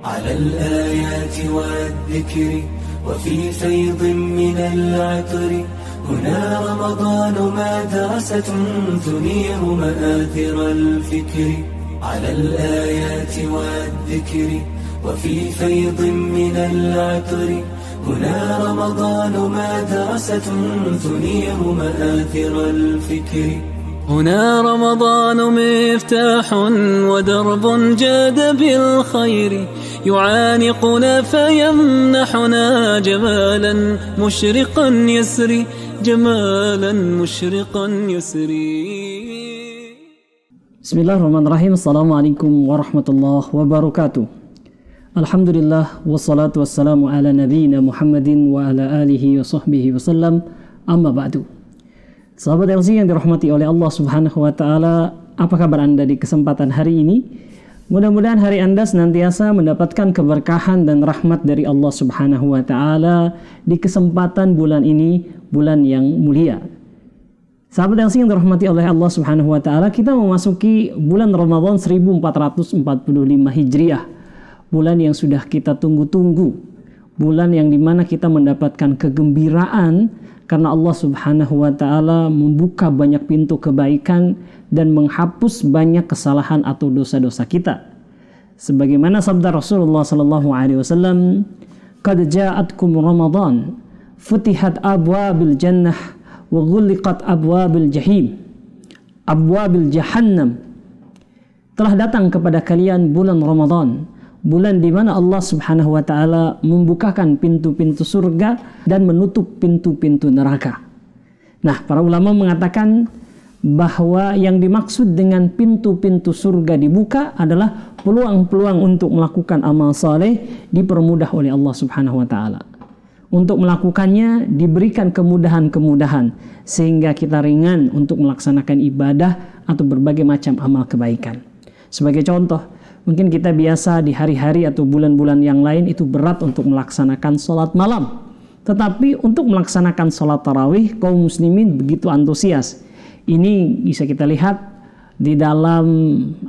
على الآيات والذكر وفي فيض من العطر هنا رمضان مدرسة تنير مآثر الفكر على الآيات والذكر وفي فيض من العطر هنا رمضان مدرسة تنير مآثر الفكر هنا رمضان مفتاح ودرب جاد بالخير يعانقنا فيمنحنا جمالا مشرقا يسري جمالا مشرقا يسري. Bismillahirrahmanirrahim. Assalamualaikum warahmatullahi wabarakatuh. Alhamdulillah wassalatu wassalamu ala nabiyyina Muhammadin wa ala alihi wa sahbihi wasallam. Amma ba'du. Sahabat LC yang dirahmati oleh Allah Subhanahu wa taala, apa kabar Anda di kesempatan hari ini? Mudah-mudahan hari Anda senantiasa mendapatkan keberkahan dan rahmat dari Allah Subhanahu wa taala di kesempatan bulan ini, bulan yang mulia. Sahabat LC yang dirahmati oleh Allah Subhanahu wa taala, kita memasuki bulan Ramadan 1445 Hijriah. Bulan yang sudah kita tunggu-tunggu. Bulan yang dimana kita mendapatkan kegembiraan karena Allah Subhanahu wa taala membuka banyak pintu kebaikan dan menghapus banyak kesalahan atau dosa-dosa kita. Sebagaimana sabda Rasulullah sallallahu alaihi wasallam, "Qad ja'atkum Ramadan, futihat abwabil jannah wa ghulliqat abwabil jahim, abwabil jahannam." Telah datang kepada kalian bulan Ramadan, bulan di mana Allah Subhanahu wa taala membukakan pintu-pintu surga dan menutup pintu-pintu neraka. Nah, para ulama mengatakan bahwa yang dimaksud dengan pintu-pintu surga dibuka adalah peluang-peluang untuk melakukan amal saleh dipermudah oleh Allah Subhanahu wa taala. Untuk melakukannya diberikan kemudahan-kemudahan sehingga kita ringan untuk melaksanakan ibadah atau berbagai macam amal kebaikan. Sebagai contoh, mungkin kita biasa di hari-hari atau bulan-bulan yang lain itu berat untuk melaksanakan sholat malam. Tetapi untuk melaksanakan sholat tarawih, kaum muslimin begitu antusias. Ini bisa kita lihat di dalam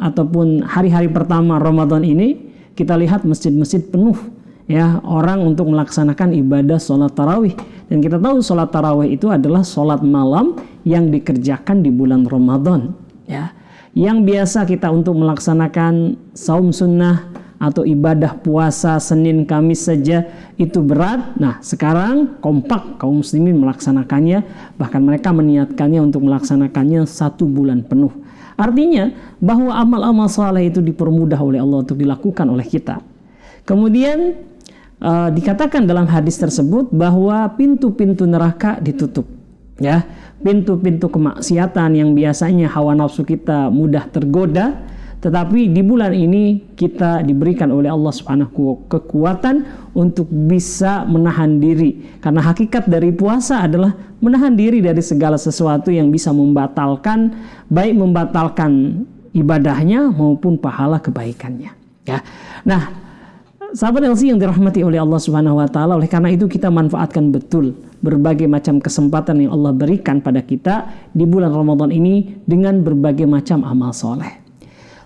ataupun hari-hari pertama Ramadan ini, kita lihat masjid-masjid penuh ya orang untuk melaksanakan ibadah sholat tarawih. Dan kita tahu sholat tarawih itu adalah sholat malam yang dikerjakan di bulan Ramadan ya. Yang biasa kita untuk melaksanakan saum sunnah atau ibadah puasa Senin Kamis saja itu berat. Nah, sekarang kompak kaum muslimin melaksanakannya, bahkan mereka meniatkannya untuk melaksanakannya 1 bulan penuh. Artinya bahwa amal-amal saleh itu dipermudah oleh Allah untuk dilakukan oleh kita. Kemudian dikatakan dalam hadis tersebut bahwa pintu-pintu neraka ditutup ya. Pintu-pintu kemaksiatan yang biasanya hawa nafsu kita mudah tergoda, tetapi di bulan ini kita diberikan oleh Allah Subhanahu kekuatan untuk bisa menahan diri. Karena hakikat dari puasa adalah menahan diri dari segala sesuatu yang bisa membatalkan, baik membatalkan ibadahnya maupun pahala kebaikannya. Ya. Nah, sahabat LC yang dirahmati oleh Allah Subhanahu wa taala, oleh karena itu kita manfaatkan betul berbagai macam kesempatan yang Allah berikan pada kita di bulan Ramadan ini dengan berbagai macam amal soleh.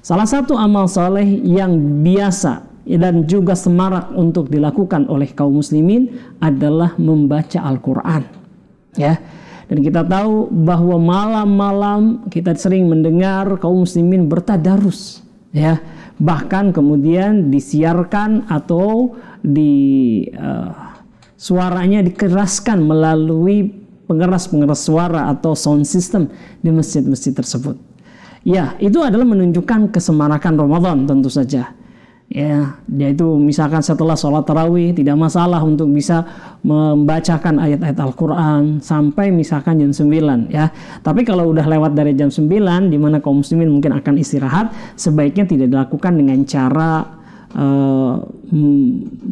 Salah satu amal soleh yang biasa dan juga semarak untuk dilakukan oleh kaum muslimin adalah membaca Al-Quran. Ya. Dan kita tahu bahwa malam-malam kita sering mendengar kaum muslimin bertadarus. Ya. Bahkan kemudian disiarkan atau suaranya dikeraskan melalui pengeras-pengeras suara atau sound system di masjid-masjid tersebut. Ya, itu adalah menunjukkan kesemarakan Ramadan tentu saja. Ya, yaitu misalkan setelah sholat tarawih tidak masalah untuk bisa membacakan ayat-ayat Al-Quran sampai misalkan jam 9 ya. Tapi kalau udah lewat dari jam 9 di mana kaum muslimin mungkin akan istirahat, sebaiknya tidak dilakukan dengan cara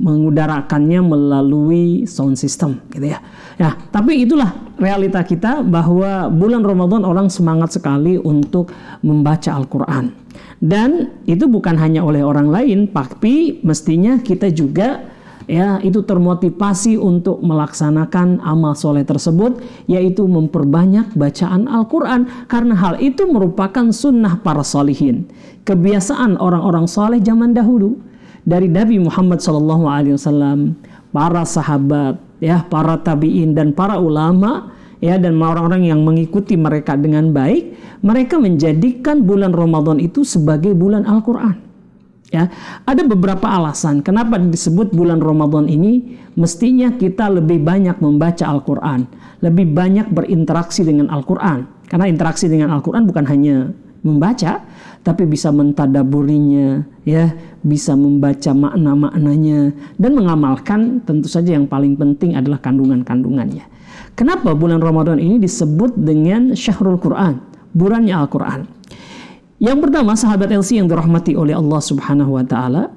mengudarakannya melalui sound system gitu ya. Ya, tapi itulah realita kita bahwa bulan Ramadan orang semangat sekali untuk membaca Al-Quran. Dan itu bukan hanya oleh orang lain, tapi mestinya kita juga ya itu termotivasi untuk melaksanakan amal soleh tersebut, yaitu memperbanyak bacaan Al-Quran, karena hal itu merupakan sunnah para sholihin, kebiasaan orang-orang soleh zaman dahulu. dari Nabi Muhammad SAW, para sahabat, ya, para tabi'in dan para ulama, ya, dan orang-orang yang mengikuti mereka dengan baik, mereka menjadikan bulan Ramadan itu sebagai bulan Al-Quran. Ya, ada beberapa alasan kenapa disebut bulan Ramadan ini mestinya kita lebih banyak membaca Al-Quran, lebih banyak berinteraksi dengan Al-Quran. Karena interaksi dengan Al-Quran bukan hanya membaca, tapi bisa mentadaburinya, ya, bisa membaca makna-maknanya dan mengamalkan. Tentu saja yang paling penting adalah kandungan-kandungannya. Kenapa bulan Ramadan ini disebut dengan Syahrul Quran, bulannya Al-Quran? Yang pertama, sahabat LC yang dirahmati oleh Allah Subhanahu wa taala,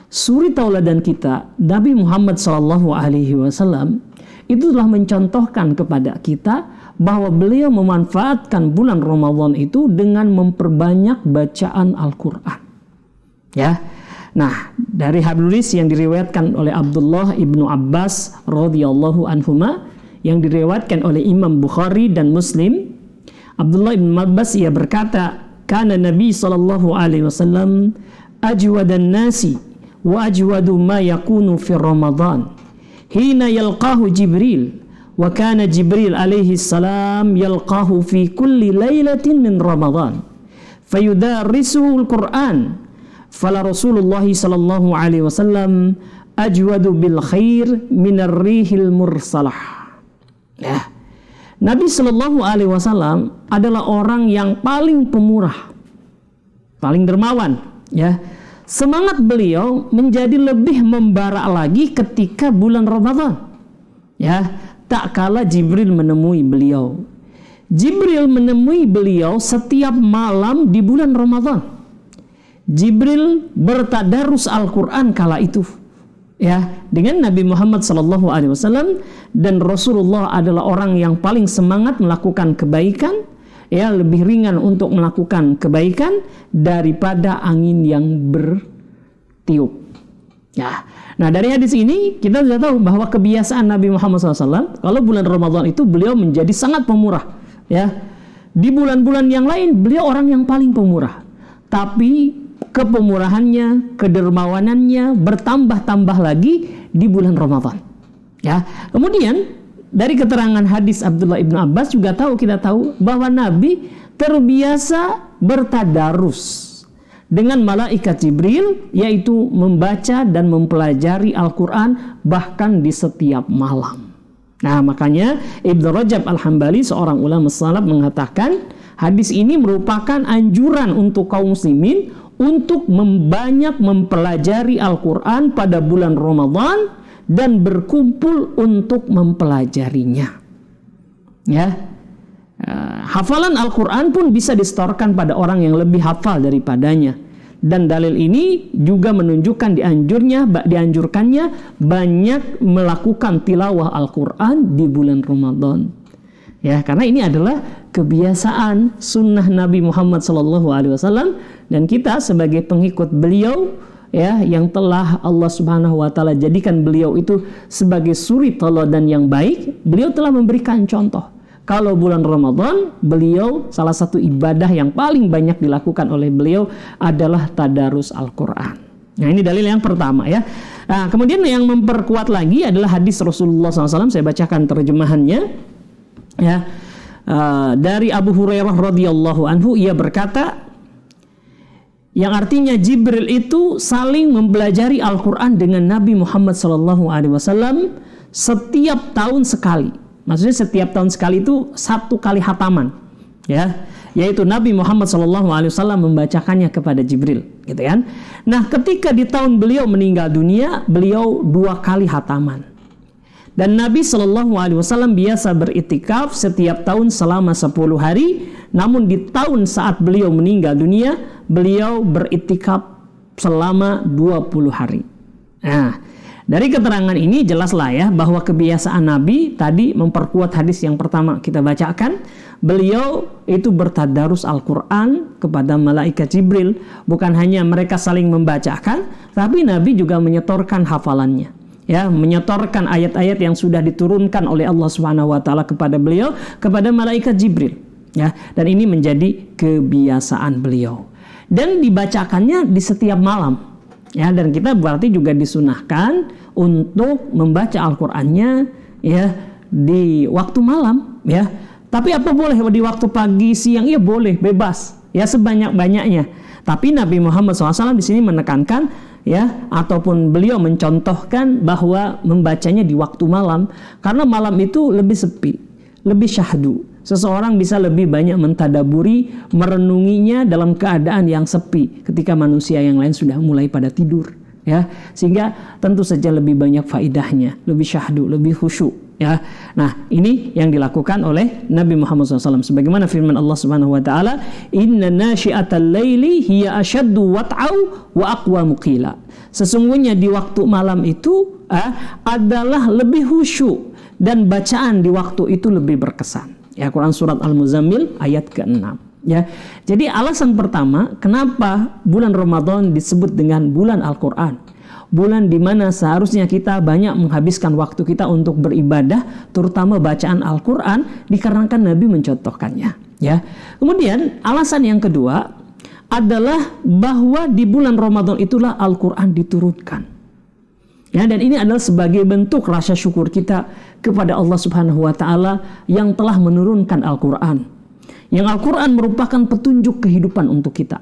suri tauladan kita Nabi Muhammad SAW itu telah mencontohkan kepada kita bahwa beliau memanfaatkan bulan Ramadan itu dengan memperbanyak bacaan Al-Quran. Ya. Nah, dari hadis yang diriwayatkan oleh Abdullah ibnu Abbas radhiyallahu anhuma, yang diriwayatkan oleh Imam Bukhari dan Muslim, Abdullah ibnu Abbas ia berkata, "Kana Nabi sallallahu alaihi wasallam ajwadan nasi wa ajwadu ma yakunu fi Ramadan hina yalqahu Jibril. Wa kana Jibril alaihi salam yalqahu fi kulli lailatin min Ramadan fayudarrisuhu al-Qur'an fala Rasulullah sallallahu alaihi wasallam ajwadu bil khair min ar-rihil mursalah." Ya. Nabi sallallahu alaihi wasallam adalah orang yang paling pemurah, paling dermawan, ya. Semangat beliau menjadi lebih membara lagi ketika bulan Ramadan. Ya. Tak kala Jibril menemui beliau. Jibril menemui beliau setiap malam di bulan Ramadan. Jibril bertadarus Al-Quran kala itu, ya, dengan Nabi Muhammad SAW, dan Rasulullah adalah orang yang paling semangat melakukan kebaikan, ya, lebih ringan untuk melakukan kebaikan daripada angin yang bertiup. Ya. Nah, dari hadis ini kita sudah tahu bahwa kebiasaan Nabi Muhammad SAW kalau bulan Ramadan itu beliau menjadi sangat pemurah. Ya, di bulan-bulan yang lain beliau orang yang paling pemurah, tapi kepemurahannya, kedermawanannya bertambah-tambah lagi di bulan Ramadan. Ya, kemudian dari keterangan hadis Abdullah ibnu Abbas juga kita tahu bahwa Nabi terbiasa bertadarus dengan malaikat Jibril, yaitu membaca dan mempelajari Al-Quran bahkan di setiap malam. Nah, makanya Ibnu Rajab Al-Hambali, seorang ulama salaf, mengatakan hadis ini merupakan anjuran untuk kaum muslimin untuk membanyak mempelajari Al-Quran pada bulan Ramadan dan berkumpul untuk mempelajarinya. Ya. Hafalan Al-Quran pun bisa disetorkan pada orang yang lebih hafal daripadanya. Dan dalil ini juga menunjukkan dianjurkannya banyak melakukan tilawah Al-Quran di bulan Ramadan. Ya, karena ini adalah kebiasaan sunnah Nabi Muhammad SAW, dan kita sebagai pengikut beliau, ya, yang telah Allah Subhanahu wa taala jadikan beliau itu sebagai suri tauladan yang baik, beliau telah memberikan contoh. Kalau bulan Ramadan, beliau salah satu ibadah yang paling banyak dilakukan oleh beliau adalah tadarus Al-Quran. Nah, ini dalil yang pertama, ya. Nah, kemudian yang memperkuat lagi adalah hadis Rasulullah SAW. Saya bacakan terjemahannya, ya. Dari Abu Hurairah radhiyallahu anhu, ia berkata, yang artinya Jibril itu saling mempelajari Al-Quran dengan Nabi Muhammad SAW setiap tahun sekali. Maksudnya setiap tahun sekali itu satu kali khataman, ya, yaitu Nabi Muhammad SAW membacakannya kepada Jibril, gitu kan? Nah, ketika di tahun beliau meninggal dunia, beliau 2 kali khataman. Dan Nabi SAW biasa beriktikaf setiap tahun selama 10 hari. Namun di tahun saat beliau meninggal dunia, beliau beriktikaf selama 20 hari. Nah, dari keterangan ini jelaslah, ya, bahwa kebiasaan Nabi tadi memperkuat hadis yang pertama kita bacakan. Beliau itu bertadarus Al-Quran kepada malaikat Jibril. Bukan hanya mereka saling membacakan, tapi Nabi juga menyetorkan hafalannya, ya, menyetorkan ayat-ayat yang sudah diturunkan oleh Allah Subhanahu wa taala kepada beliau, kepada malaikat Jibril, ya. Dan ini menjadi kebiasaan beliau. Dan dibacakannya di setiap malam. Ya, dan kita berarti juga disunahkan untuk membaca Al-Qur'annya ya di waktu malam ya. Tapi apa boleh di waktu pagi, siang? Ya boleh, bebas. Ya sebanyak-banyaknya. Tapi Nabi Muhammad SAW di sini menekankan ya, ataupun beliau mencontohkan bahwa membacanya di waktu malam, karena malam itu lebih sepi, lebih syahdu. Seseorang bisa lebih banyak mentadaburi, merenunginya dalam keadaan yang sepi ketika manusia yang lain sudah mulai pada tidur ya. Sehingga tentu saja lebih banyak faidahnya, lebih syahdu, lebih khusyuk ya. Nah, ini yang dilakukan oleh Nabi Muhammad SAW sebagaimana firman Allah Subhanahu wa taala, "Inna nasyi'atal laili hiya asyaddu wat'au wa aqwamu qila." Sesungguhnya di waktu malam itu adalah lebih khusyuk dan bacaan di waktu itu lebih berkesan. Ya, Quran surat Al-Muzammil ayat ke-6 ya. Jadi alasan pertama kenapa bulan Ramadan disebut dengan bulan Al-Qur'an, bulan di mana seharusnya kita banyak menghabiskan waktu kita untuk beribadah, terutama bacaan Al-Qur'an, dikarenakan Nabi mencontohkannya ya. Kemudian alasan yang kedua adalah bahwa di bulan Ramadan itulah Al-Qur'an diturunkan. Ya, dan ini adalah sebagai bentuk rasa syukur kita kepada Allah Subhanahu wa taala yang telah menurunkan Al-Qur'an. Yang Al-Qur'an merupakan petunjuk kehidupan untuk kita.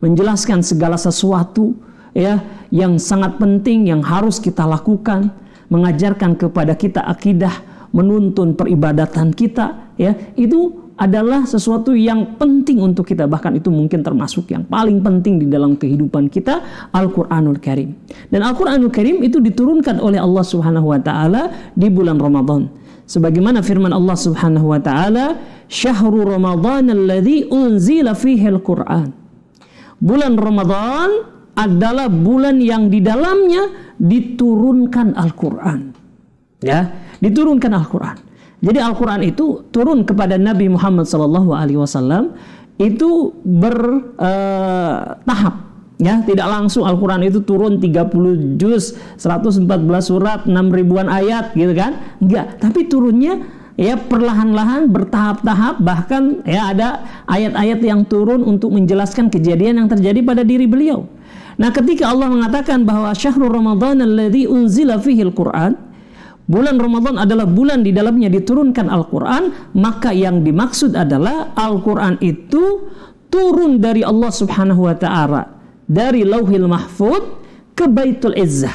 Menjelaskan segala sesuatu ya yang sangat penting yang harus kita lakukan, mengajarkan kepada kita akidah, menuntun peribadatan kita ya. Itu adalah sesuatu yang penting untuk kita, bahkan itu mungkin termasuk yang paling penting di dalam kehidupan kita, Al-Qur'anul Karim. Dan Al-Qur'anul Karim itu diturunkan oleh Allah Subhanahu wa taala di bulan Ramadan. Sebagaimana firman Allah Subhanahu wa taala, "Syahrul Ramadan alladzi unzila fihi al-Qur'an." Bulan Ramadan adalah bulan yang di dalamnya diturunkan Al-Qur'an. Ya, diturunkan Al-Qur'an. Jadi Al-Quran itu turun kepada Nabi Muhammad SAW itu bertahap ya, tidak langsung Al-Quran itu turun 30 juz, 114 surat, 6 ribuan ayat gitu kan, enggak, tapi turunnya ya perlahan-lahan, bertahap-tahap, bahkan ya ada ayat-ayat yang turun untuk menjelaskan kejadian yang terjadi pada diri beliau. Nah, ketika Allah mengatakan bahwa syahrul Ramadan alladzi unzila fihi al-Quran, bulan Ramadan adalah bulan di dalamnya diturunkan Al-Quran, maka yang dimaksud adalah Al-Quran itu turun dari Allah Subhanahu wa ta'ala, dari Lauhil Mahfud ke Baitul Izzah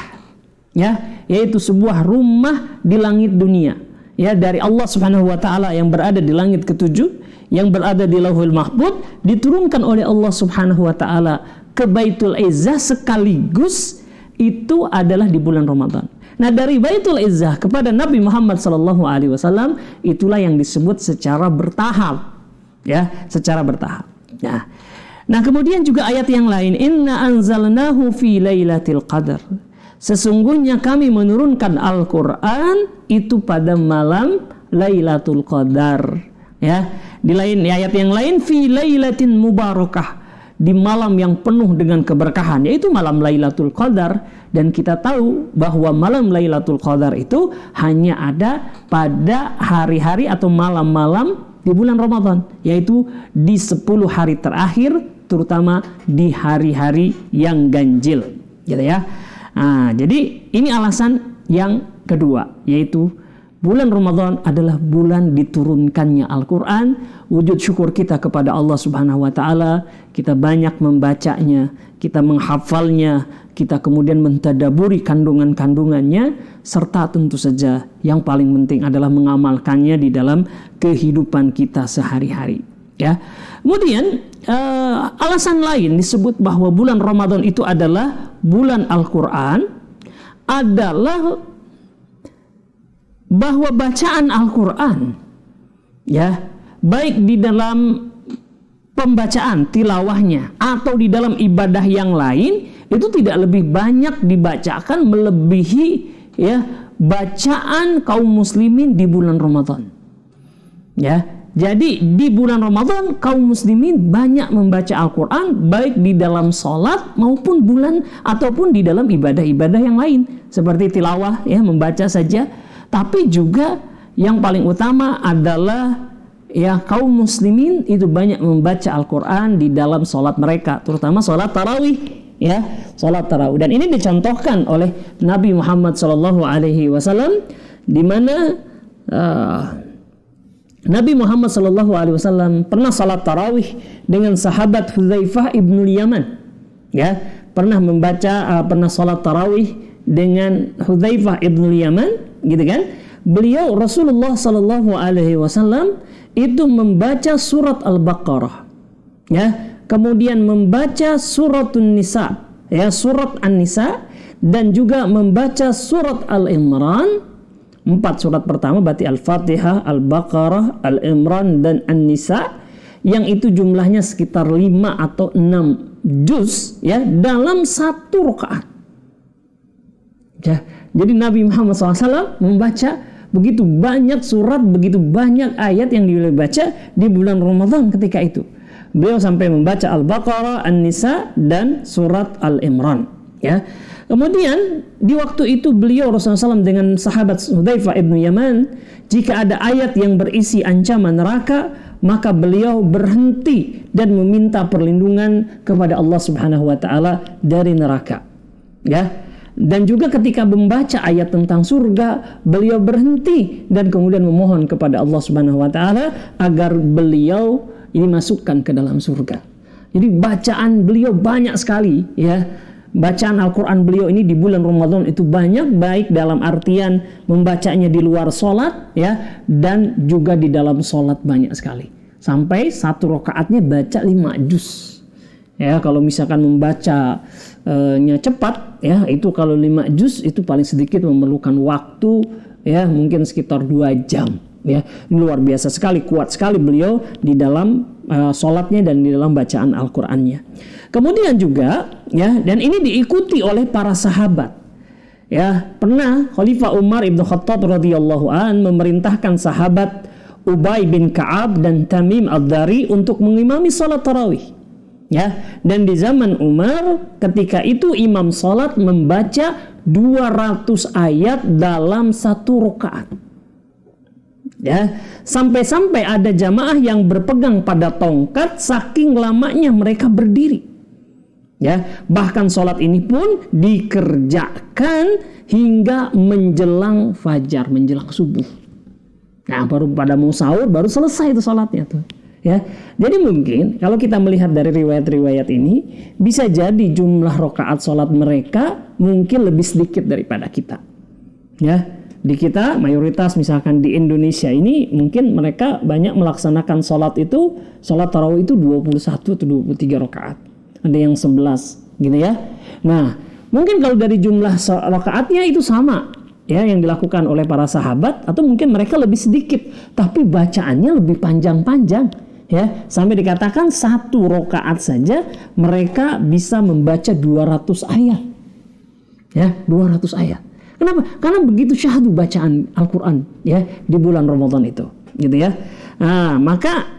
ya, yaitu sebuah rumah di langit dunia ya, dari Allah Subhanahu wa ta'ala yang berada di langit ketujuh, yang berada di Lauhil Mahfud, diturunkan oleh Allah Subhanahu wa ta'ala ke Baitul Izzah sekaligus itu adalah di bulan Ramadan. Nah, dari Baitul Izzah kepada Nabi Muhammad SAW itulah yang disebut secara bertahap ya, secara bertahap ya. Nah, kemudian juga ayat yang lain, inna anzalnahu fi lailatul qadar, sesungguhnya kami menurunkan Al-Quran itu pada malam Lailatul Qadar ya. Di lain ayat yang lain, fi lailatin mubarakah, di malam yang penuh dengan keberkahan, yaitu malam Lailatul Qadar. Dan kita tahu bahwa malam Lailatul Qadar itu hanya ada pada hari-hari atau malam-malam di bulan Ramadan, yaitu di 10 hari terakhir, terutama di hari-hari yang ganjil gitu ya. Nah, jadi ini alasan yang kedua, yaitu bulan Ramadan adalah bulan diturunkannya Al-Quran. Wujud syukur kita kepada Allah Subhanahu wa ta'ala, kita banyak membacanya, kita menghafalnya, kita kemudian mentadaburi kandungan-kandungannya, serta tentu saja yang paling penting adalah mengamalkannya di dalam kehidupan kita sehari-hari ya. Kemudian alasan lain disebut bahwa bulan Ramadan itu adalah bulan Al-Quran adalah bahwa bacaan Al-Quran ya, baik di dalam pembacaan tilawahnya atau di dalam ibadah yang lain, itu tidak lebih banyak dibacakan melebihi ya bacaan kaum muslimin di bulan Ramadan ya. Jadi di bulan Ramadan kaum muslimin banyak membaca Al-Quran, baik di dalam sholat maupun ataupun di dalam ibadah-ibadah yang lain seperti tilawah ya, membaca saja. Tapi juga yang paling utama adalah ya kaum muslimin itu banyak membaca Al-Quran di dalam sholat mereka, terutama sholat tarawih ya, salat tarawih. Dan ini dicontohkan oleh Nabi Muhammad SAW, di mana Nabi Muhammad SAW pernah salat tarawih dengan sahabat Hudzaifah ibnul Yaman, ya, pernah salat tarawih dengan Hudzaifah ibnul Yaman, gitu kan? Beliau Rasulullah SAW itu membaca surat Al-Baqarah, ya, kemudian membaca suratun Nisa, ya, surat An-Nisa, dan juga membaca surat Al-Imran. 4 surat pertama berarti Al-Fatihah, Al-Baqarah, Al-Imran, dan An-Nisa, yang itu jumlahnya sekitar 5 atau 6 juz, ya, dalam 1 rakaat. Ya, jadi Nabi Muhammad SAW membaca begitu banyak surat, begitu banyak ayat yang dibaca di bulan Ramadan ketika itu. Beliau sampai membaca Al-Baqarah, An-Nisa, dan surat Al-Imran, ya. Kemudian di waktu itu beliau Rasulullah SAW dengan sahabat Hudzaifah ibnu Yaman, jika ada ayat yang berisi ancaman neraka, maka beliau berhenti dan meminta perlindungan kepada Allah Subhanahu wa taala dari neraka, ya. Dan juga ketika membaca ayat tentang surga, beliau berhenti dan kemudian memohon kepada Allah Subhanahu wa taala agar beliau ini masukkan ke dalam surga. Jadi bacaan beliau banyak sekali, ya. Bacaan Al-Quran beliau ini di bulan Ramadan itu banyak, baik dalam artian membacanya di luar sholat, ya, dan juga di dalam sholat banyak sekali. Sampai 1 rakaatnya baca 5 juz. Ya, kalau misalkan membacanya cepat, ya, itu kalau 5 juz itu paling sedikit memerlukan waktu, ya, mungkin sekitar 2 jam. Ya, luar biasa sekali, kuat sekali beliau di dalam sholatnya dan di dalam bacaan Al-Qur'annya. Kemudian juga, ya, dan ini diikuti oleh para sahabat. Ya, pernah Khalifah Umar ibn Khattab radhiyallahu an memerintahkan sahabat Ubay bin Ka'ab dan Tamim ad-Dari untuk mengimami salat tarawih. Ya, dan di zaman Umar ketika itu imam salat membaca 200 ayat dalam 1 rakaat. Ya, sampai-sampai ada jamaah yang berpegang pada tongkat saking lamanya mereka berdiri. Ya, bahkan sholat ini pun dikerjakan hingga menjelang fajar, menjelang subuh. Nah, baru pada mau sahur baru selesai itu sholatnya tuh. Ya, jadi mungkin kalau kita melihat dari riwayat-riwayat ini bisa jadi jumlah rakaat sholat mereka mungkin lebih sedikit daripada kita. Ya, di kita mayoritas misalkan di Indonesia ini mungkin mereka banyak melaksanakan sholat tarawih itu 21 atau 23 rakaat. Ada yang 11 gitu ya. Nah, mungkin kalau dari jumlah rakaatnya itu sama, ya, yang dilakukan oleh para sahabat, atau mungkin mereka lebih sedikit tapi bacaannya lebih panjang-panjang, ya, sampai dikatakan 1 rakaat saja mereka bisa membaca 200 ayat. Ya, 200 ayat. Kenapa? Karena begitu syahdu bacaan Al-Qur'an, ya, di bulan Ramadan itu, gitu ya. Nah, maka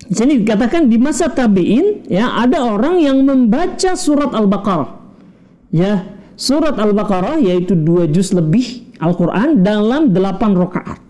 di sini dikatakan di masa tabi'in, ya, ada orang yang membaca surat Al-Baqarah. Ya, surat Al-Baqarah yaitu 2 juz lebih Al-Qur'an dalam 8 rakaat.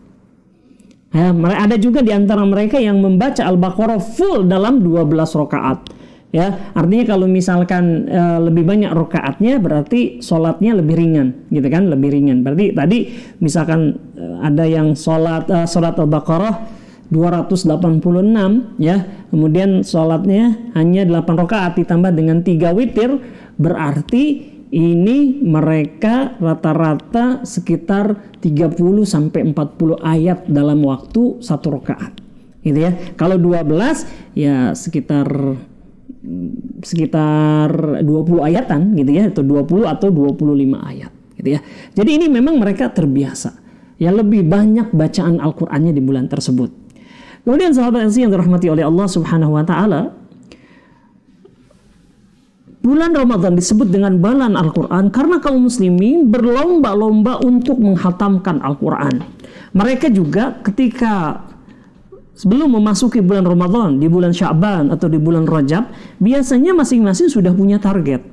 Ya, ada juga di antara mereka yang membaca Al-Baqarah full dalam 12 rakaat. Ya, artinya kalau misalkan lebih banyak rakaatnya berarti sholatnya lebih ringan, gitu kan? Lebih ringan. Berarti tadi misalkan ada yang sholat Al-Baqarah 286, ya, kemudian sholatnya hanya 8 rakaat ditambah dengan 3 witir, berarti ini mereka rata-rata sekitar 30 sampai 40 ayat dalam waktu 1 rakaat, gitu ya. Kalau 12 ya sekitar 20 ayatan, gitu ya, atau 20 atau 25 ayat, gitu ya. Jadi ini memang mereka terbiasa, ya, lebih banyak bacaan Al-Qur'annya di bulan tersebut. Kemudian sahabat yang dirahmati oleh Allah Subhanahu wa taala, bulan Ramadan disebut dengan bulan Al-Qur'an karena kaum muslimin berlomba-lomba untuk menghatamkan Al-Qur'an. Mereka juga ketika sebelum memasuki bulan Ramadan, di bulan Sya'ban atau di bulan Rajab, biasanya masing-masing sudah punya target.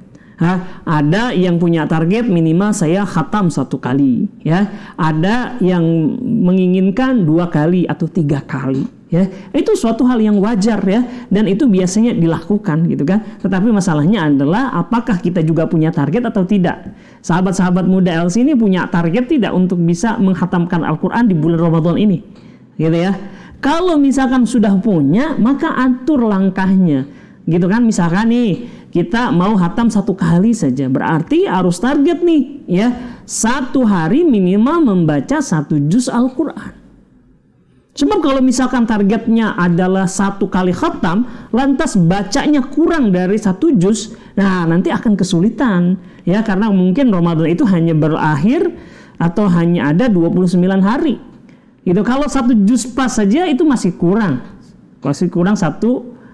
Ada yang punya target minimal saya khatam 1 kali, ya. Ada yang menginginkan 2 kali atau 3 kali, Ya, itu suatu hal yang wajar ya, dan itu biasanya dilakukan gitu kan. Tetapi masalahnya adalah apakah kita juga punya target atau tidak. Sahabat-sahabat muda LC ini punya target tidak untuk bisa menghatamkan Al-Quran di bulan Ramadan ini, gitu ya. Kalau misalkan sudah punya, maka atur langkahnya, gitu kan. Misalkan nih kita mau hatam 1 kali saja, berarti harus target nih ya, 1 hari minimal membaca 1 juz Al-Quran. Sebab kalau misalkan targetnya adalah 1 kali khatam, lantas bacanya kurang dari 1 juz, nah nanti akan kesulitan ya, karena mungkin Ramadan itu hanya berakhir atau hanya ada 29 hari. Gitu. Kalau 1 juz pas saja itu masih kurang 1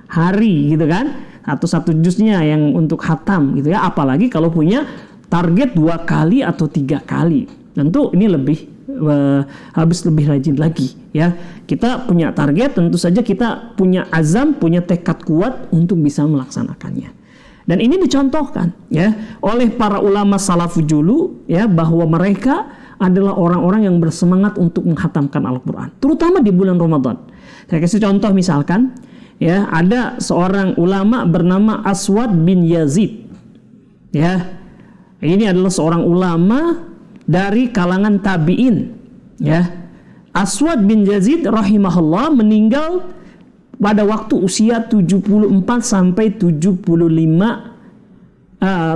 hari gitu kan, atau 1 juznya yang untuk khatam gitu ya. Apalagi kalau punya target 2 kali atau 3 kali, tentu ini harus lebih rajin lagi ya. Kita punya target, tentu saja kita punya azam, punya tekad kuat untuk bisa melaksanakannya. Dan ini dicontohkan ya oleh para ulama salafus dulu ya, bahwa mereka adalah orang-orang yang bersemangat untuk menghatamkan Al-Quran, terutama di bulan Ramadan. Saya kasih contoh, misalkan ya, ada seorang ulama bernama Aswad bin Yazid ya. Ini adalah seorang ulama dari kalangan tabi'in ya. Aswad bin Yazid rahimahullah meninggal pada waktu usia 74 sampai 75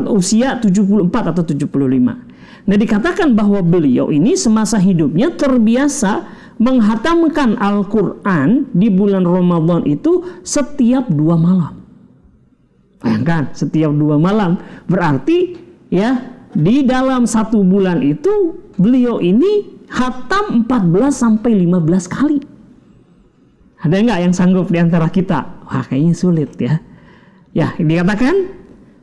usia 74 atau 75. Nah, dikatakan bahwa beliau ini semasa hidupnya terbiasa menghatamkan Al-Quran di bulan Ramadan itu setiap 2 malam. Bayangkan, setiap 2 malam. Berarti ya, di dalam 1 bulan itu beliau ini khatam 14 sampai 15 kali. Ada nggak yang sanggup di antara kita? Wah, kayaknya sulit ya. Ya, dikatakan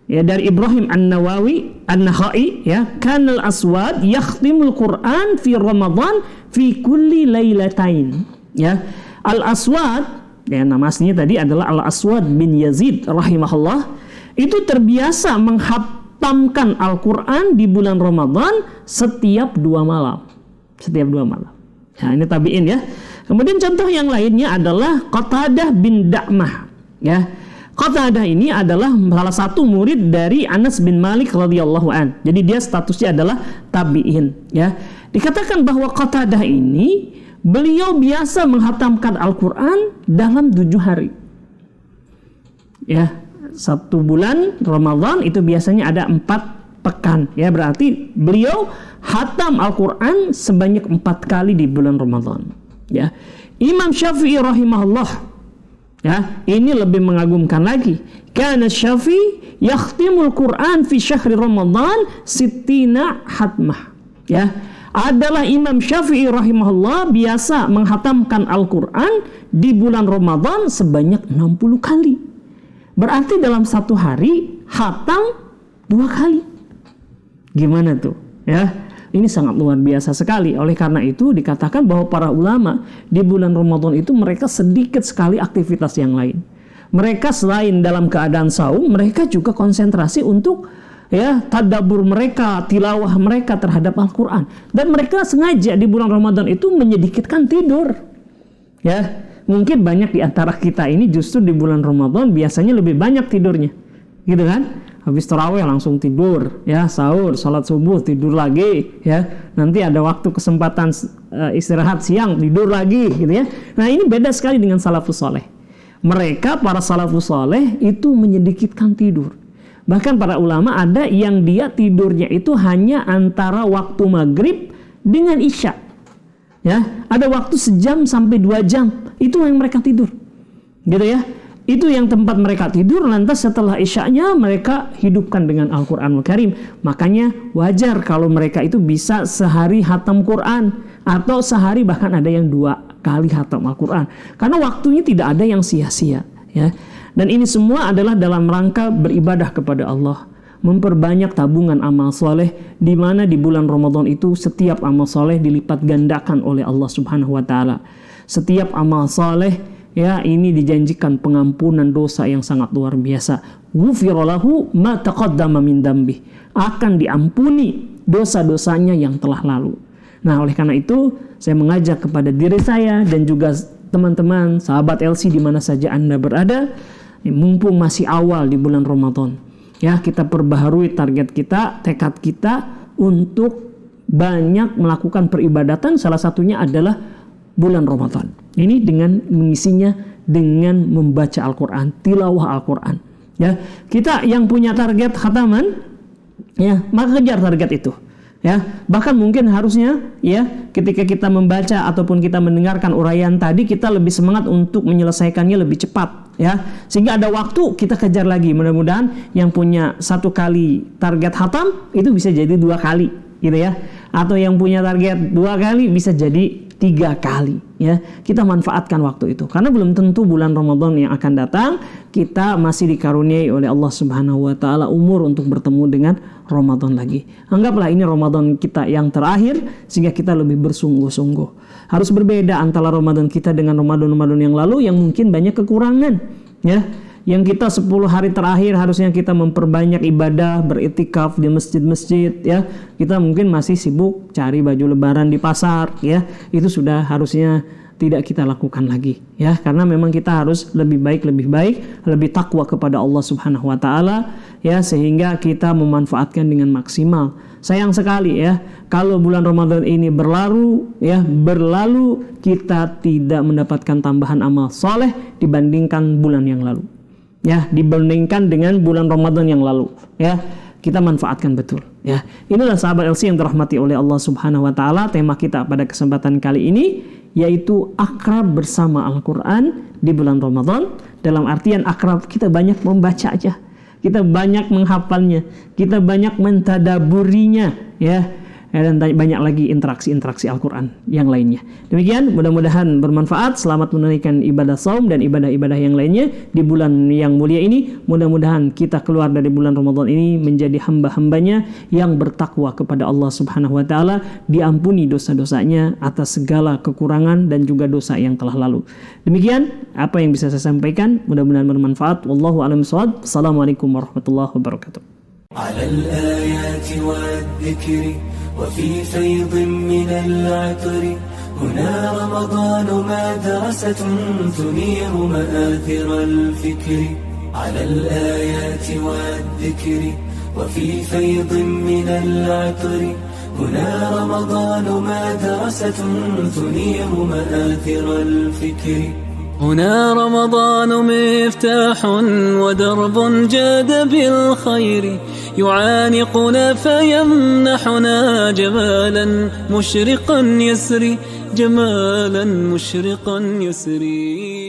ya dari Ibrahim An-Nakhai ya, kanal Aswad yakhtimul Quran fi Ramadan fi kulli lailatain ya. Al-Aswad ya, nama aslinya tadi adalah Al-Aswad bin Yazid rahimahullah, itu terbiasa menghatamkan Al-Quran di bulan Ramadan setiap 2 malam. Setiap 2 malam. Nah, ini tabi'in ya. Kemudian contoh yang lainnya adalah Qatadah bin Da'mah ya. Qatadah ini adalah salah satu murid dari Anas bin Malik radhiyallahu an. Jadi dia statusnya adalah tabi'in ya. Dikatakan bahwa Qatadah ini beliau biasa menghatamkan Al-Quran dalam 7 hari. Ya, 1 bulan Ramadan itu biasanya ada 4 pekan ya, berarti beliau hatam Al-Quran sebanyak 4 kali di bulan Ramadan ya. Imam Syafi'i rahimahullah ya, ini lebih mengagumkan lagi. Kana Syafi'i yakhtimul Quran fi syahri Ramadan 60 hatmah ya. Adalah Imam Syafi'i rahimahullah biasa menghatamkan Al-Quran di bulan Ramadan sebanyak 60 kali. Berarti dalam 1 hari hatam 2 kali. Gimana tuh ya? Ini sangat luar biasa sekali. Oleh karena itu dikatakan bahwa para ulama di bulan Ramadan itu mereka sedikit sekali aktivitas yang lain. Mereka selain dalam keadaan saum, mereka juga konsentrasi untuk ya tadabbur mereka, tilawah mereka terhadap Al-Quran. Dan mereka sengaja di bulan Ramadan itu menyedikitkan tidur. Ya, mungkin banyak di antara kita ini justru di bulan Ramadan biasanya lebih banyak tidurnya. Gitu kan? Habis tarawih langsung tidur, ya, sahur, salat subuh, tidur lagi, ya. Nanti ada waktu kesempatan istirahat siang, tidur lagi, gitu ya. Nah, ini beda sekali dengan salafus saleh. Mereka para salafus saleh itu menyedikitkan tidur. Bahkan para ulama ada yang dia tidurnya itu hanya antara waktu maghrib dengan isya. Ya, ada waktu 1 jam sampai 2 jam, itu yang mereka tidur. Gitu ya. Itu yang tempat mereka tidur, lantas setelah isya'nya mereka hidupkan dengan Al-Quranul Karim. Makanya wajar kalau mereka itu bisa sehari hatam Quran, atau sehari bahkan ada yang 2 kali hatam Al-Quran. Karena waktunya tidak ada yang sia-sia ya. Dan ini semua adalah dalam rangka beribadah kepada Allah, memperbanyak tabungan amal soleh, di mana di bulan Ramadan itu setiap amal soleh dilipat gandakan oleh Allah Subhanahu wa Ta'ala. Setiap amal soleh ya, ini dijanjikan pengampunan dosa yang sangat luar biasa. Ghufira lahu ma taqaddama min dzambi. Akan diampuni dosa-dosanya yang telah lalu. Nah, oleh karena itu saya mengajak kepada diri saya dan juga teman-teman, sahabat LC di mana saja Anda berada, mumpung masih awal di bulan Ramadan, ya, kita perbaharui target kita, tekad kita untuk banyak melakukan peribadatan. Salah satunya adalah bulan Ramadan. Ini dengan mengisinya dengan membaca Al-Quran, tilawah Al-Quran. Ya, kita yang punya target khataman, ya, maka kejar target itu. Ya, bahkan mungkin harusnya, ya, ketika kita membaca ataupun kita mendengarkan uraian tadi, kita lebih semangat untuk menyelesaikannya lebih cepat, ya, sehingga ada waktu kita kejar lagi. Mudah-mudahan yang punya 1 kali target khatam itu bisa jadi 2 kali, gitu ya, atau yang punya target 2 kali bisa jadi 3 kali, ya. Kita manfaatkan waktu itu, karena belum tentu bulan Ramadan yang akan datang kita masih dikaruniai oleh Allah Subhanahu wa taala umur untuk bertemu dengan Ramadan lagi. Anggaplah ini Ramadan kita yang terakhir, sehingga kita lebih bersungguh-sungguh. Harus berbeda antara Ramadan kita dengan Ramadan yang lalu yang mungkin banyak kekurangan, ya. Yang kita 10 hari terakhir harusnya kita memperbanyak ibadah, beriktikaf di masjid-masjid, ya. Kita mungkin masih sibuk cari baju lebaran di pasar, ya. Itu sudah harusnya tidak kita lakukan lagi, ya. Karena memang kita harus lebih baik, lebih takwa kepada Allah Subhanahu wa taala, ya, sehingga kita memanfaatkan dengan maksimal. Sayang sekali, ya, kalau bulan Ramadan ini berlalu kita tidak mendapatkan tambahan amal soleh dibandingkan bulan yang lalu. Ya, dibandingkan dengan bulan Ramadan yang lalu, ya, kita manfaatkan betul, ya. Inilah sahabat LC yang dirahmati oleh Allah Subhanahu wa taala. Tema kita pada kesempatan kali ini yaitu akrab bersama Al-Quran di bulan Ramadan. Dalam artian akrab, kita banyak membaca aja, kita banyak menghafalnya, kita banyak mentadaburinya, ya. Dan banyak lagi interaksi Al-Quran yang lainnya. Demikian, mudah-mudahan bermanfaat. Selamat menunaikan ibadah saum dan ibadah-ibadah yang lainnya di bulan yang mulia ini. Mudah-mudahan kita keluar dari bulan Ramadan ini menjadi hamba-hambanya yang bertakwa kepada Allah Subhanahu wa taala, diampuni dosa-dosanya atas segala kekurangan dan juga dosa yang telah lalu. Demikian apa yang bisa saya sampaikan, mudah-mudahan bermanfaat. Wallahu a'lam bishawab. Assalamualaikum warahmatullahi wabarakatuh. وفي فيض من العطر هنا رمضان مدرسة تنير مآثر الفكر على الآيات والذكر وفي فيض من العطر هنا رمضان مدرسة تنير مآثر الفكر هنا رمضان مفتاح ودرب جاد بالخير يعانقنا فيمنحنا جمالا مشرقا يسري جمالا مشرقا يسري